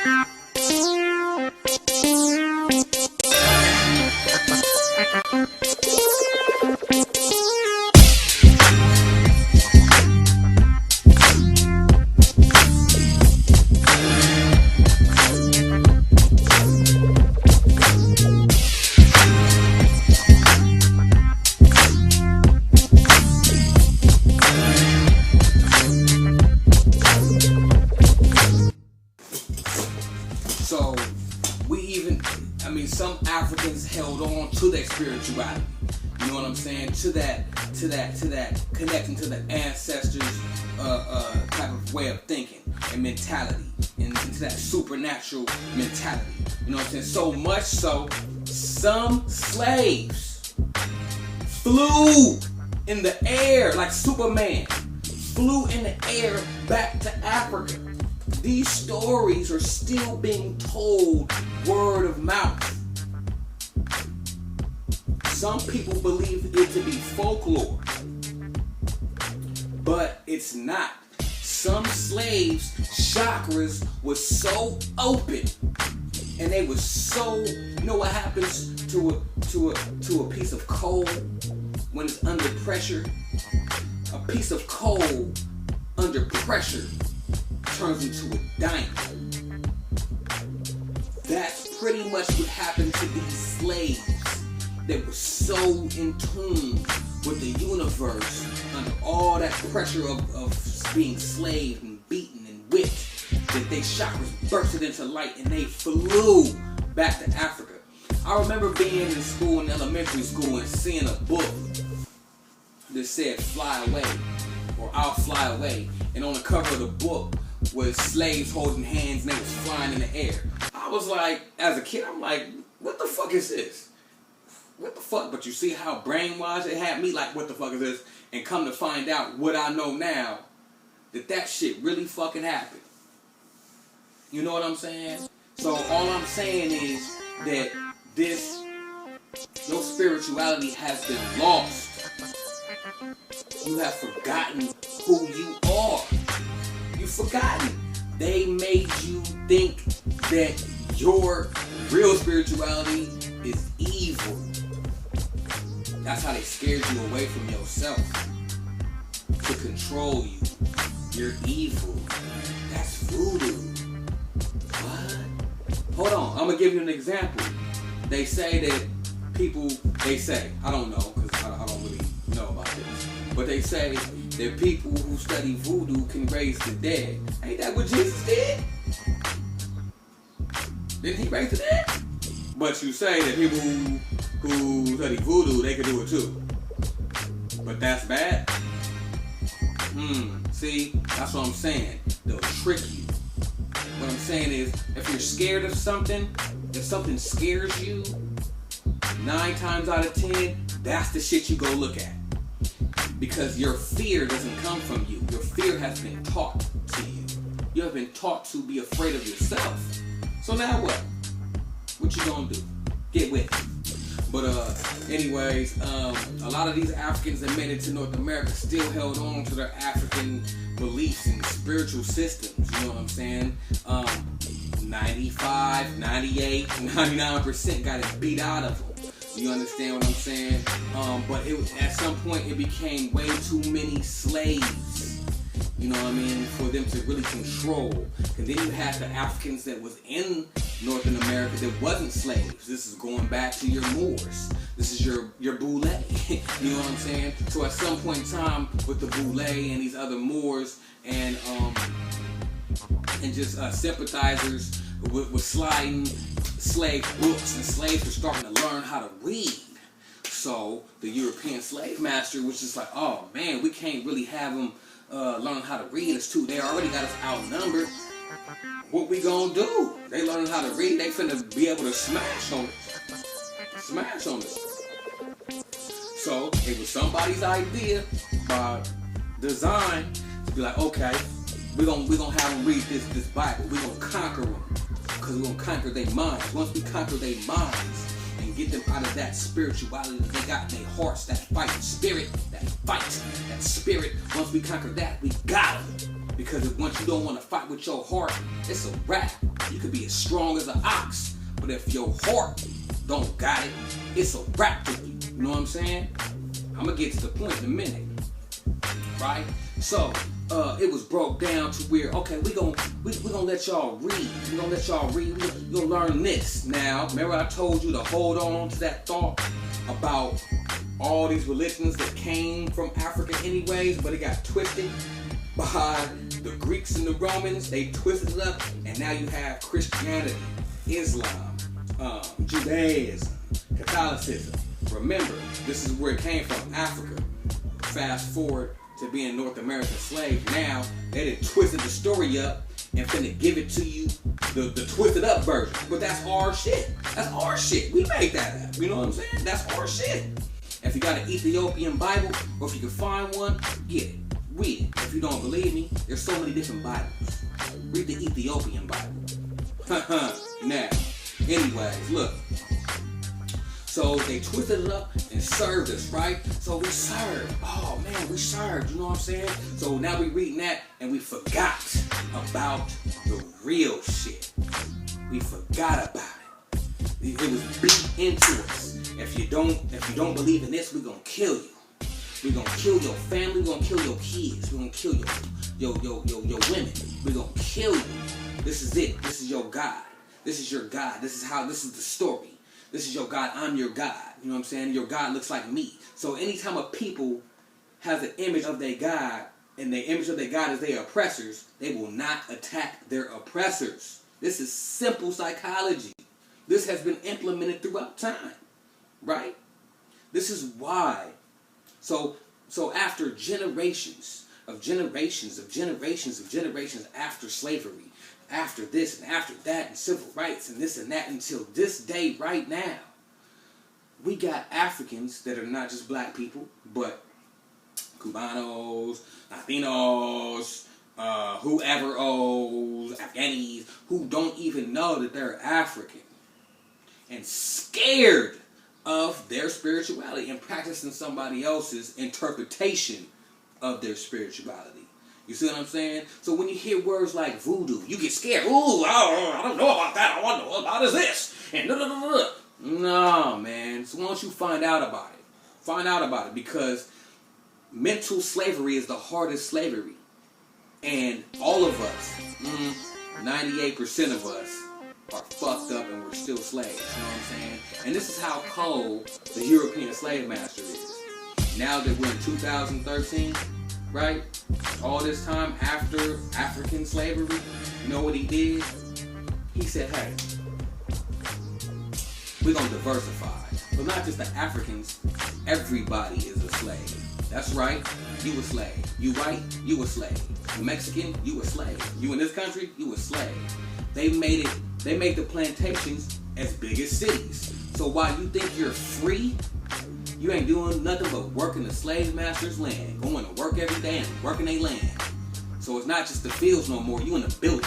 So some Africans held on to their spirituality. You know what I'm saying? To that connecting to the ancestors type of way of thinking and mentality, and into that supernatural mentality. You know what I'm saying? So much so, some slaves flew in the air like Superman, flew in the air back to Africa. These stories are still being told word of mouth. Some people believe it to be folklore, but it's not. Some slaves' chakras was so open, and they was so. You know what happens to a piece of coal when it's under pressure? A piece of coal under pressure turns into a diamond. That's pretty much what happened to these slaves. They were so in tune with the universe under all that pressure of being slaved and beaten and whipped that their chakras bursted into light and they flew back to Africa. I remember being in school, in elementary school, and seeing a book that said "Fly Away" or "I'll Fly Away," and on the cover of the book was slaves holding hands and they was flying in the air. I was like, as a kid, I'm like, what the fuck is this? What the fuck? But you see how brainwashed it had me, like, what the fuck is this? And come to find out what I know now, that shit really fucking happened. You know what I'm saying? So all I'm saying is that your spirituality has been lost. You have forgotten who you are. You've forgotten. They made you think that your real spirituality is evil. That's how they scared you away from yourself. To control you. You're evil. That's voodoo. What? Hold on, I'm gonna give you an example. They say that I don't know, because I don't really know about this, but they say that people who study voodoo can raise the dead. Ain't that what Jesus did? Didn't he raise the dead? But you say that people who study voodoo, they can do it too. But that's bad? See, that's what I'm saying. They'll trick you. What I'm saying is, if you're scared of something, if something scares you, 9 times out of 10, that's the shit you go look at. Because your fear doesn't come from you. Your fear has been taught to you. You have been taught to be afraid of yourself. So now what? What you gonna do? Get with it. But anyways, a lot of these Africans that made it to North America still held on to their African beliefs and spiritual systems. You know what I'm saying? 95, 98, 99% got it beat out of them. You understand what I'm saying? But at some point it became way too many slaves. You know what I mean? For them to really control. And then you had the Africans that was in Northern America that wasn't slaves. This is going back to your Moors. This is your Boule. You know what I'm saying? So at some point in time with the Boule and these other Moors and just sympathizers with sliding slave books, and slaves were starting to learn how to read. So the European slave master was just like, oh man, we can't really have them learn how to read. They already got us outnumbered. What we gonna do? They learn how to read. They finna be able to smash on us. So it was somebody's idea by design to be like, okay, we're gonna have them read this Bible. We're gonna conquer them because we're gonna conquer their minds. Once we conquer their minds and get them out of that spirituality that they got in their hearts, that fighting spirit, that spirit. Once we conquer that, we got them. Because once you don't want to fight with your heart, it's a wrap. You could be as strong as an ox, but if your heart don't got it, it's a wrap for you. You know what I'm saying? I'm gonna get to the point in a minute, right? So it was broke down to where, okay, we gonna let y'all read. We gonna let y'all read. We gonna learn this. Now, remember I told you to hold on to that thought about all these religions that came from Africa anyways, but it got twisted by the Greeks and the Romans. They twisted it up, and now you have Christianity, Islam, Judaism, Catholicism. Remember, this is where it came from, Africa. Fast forward to being North American slaves. Now, they done twisted the story up and finna give it to you, the twisted up version. But that's our shit. That's our shit. We made that up. You know what I'm saying? That's our shit. If you got an Ethiopian Bible, or if you can find one, get it. Read it. If you don't believe me, there's so many different Bibles. Read the Ethiopian Bible. Now, anyways, look. So they twisted it up and served us, right? So we served. Oh man, we served. You know what I'm saying? So now we reading that and we forgot about the real shit. We forgot about it. It was beat into us. If you don't believe in this, we're gonna kill you. We're gonna kill your family. We're gonna kill your kids. We're gonna kill your women. We're gonna kill you. This is it. This is your God. This is your God. This is the story. This is your God. I'm your God. You know what I'm saying? Your God looks like me. So anytime a people has an image of their God, and the image of their God is their oppressors, they will not attack their oppressors. This is simple psychology. This has been implemented throughout time, right? This is why. So after generations after slavery, after this and after that, and civil rights and this and that, until this day right now, we got Africans that are not just black people, but Cubanos, Latinos, whoever Afghanis, who don't even know that they're African, and scared of their spirituality and practicing somebody else's interpretation of their spirituality. You see what I'm saying? So when you hear words like voodoo, you get scared. Ooh, I don't know about that. All I know about is this. And no, man. So why don't you find out about it? Find out about it, because mental slavery is the hardest slavery. And all of us, 98% of us, are fucked up and we're still slaves. You know what I'm saying? And this is how cold the European slave master is. Now that we're in 2013, right? All this time after African slavery, you know what he did? He said, hey, we're going to diversify. But not just the Africans, everybody is a slave. That's right, you a slave. You white, you a slave. You Mexican, you a slave. You in this country, you a slave. They made the plantations as big as cities. So while you think you're free, you ain't doing nothing but working the slave master's land, going to work every day and working their land. So it's not just the fields no more, you in the building.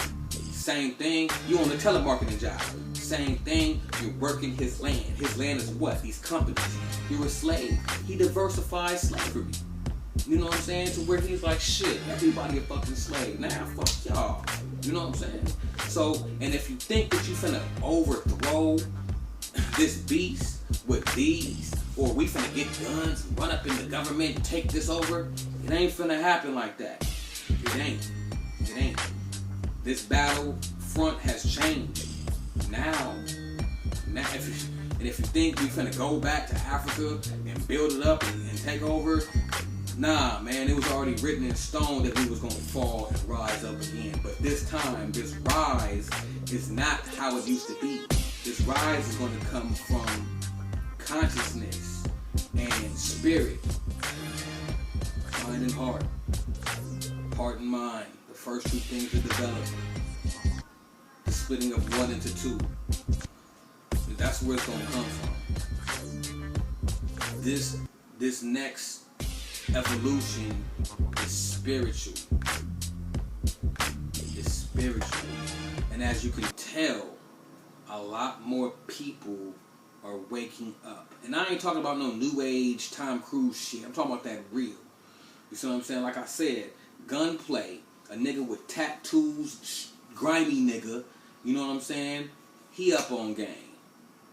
Same thing, you on the telemarketing job. Same thing, you're working his land. His land is what? These companies. You're a slave. He diversified slavery. You know what I'm saying? To where he's like, shit, everybody a fucking slave. Nah, fuck y'all. You know what I'm saying? So, and if you think that you finna overthrow this beast with these, or we finna get guns and run up in the government and take this over, it ain't finna happen like that. It ain't. It ain't. This battle front has changed. Now if you think we finna go back to Africa and build it up and take over, nah, man, it was already written in stone that we was gonna fall and rise up again. But this time, this rise is not how it used to be. This rise is gonna come from consciousness and spirit, mind and heart, heart and mind. The first two things to develop. The splitting of one into two. That's where it's gonna come from. This next evolution is spiritual. It's spiritual. And as you can tell, a lot more people are waking up. And I ain't talking about no new age Tom Cruise shit. I'm talking about that real. You see what I'm saying? Like I said, gunplay a nigga with tattoos, grimy nigga, you know what I'm saying? He up on game.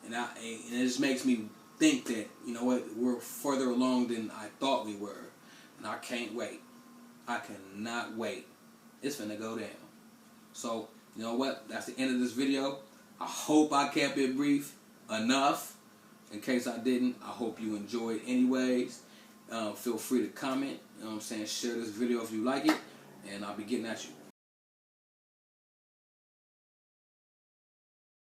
And it just makes me think that, you know what, we're further along than I thought we were. And I can't wait. I cannot wait. It's finna go down. So, you know what? That's the end of this video. I hope I kept it brief enough. In case I didn't, I hope you enjoyed anyways. Feel free to comment. You know what I'm saying? Share this video if you like it. And I'll be getting at you.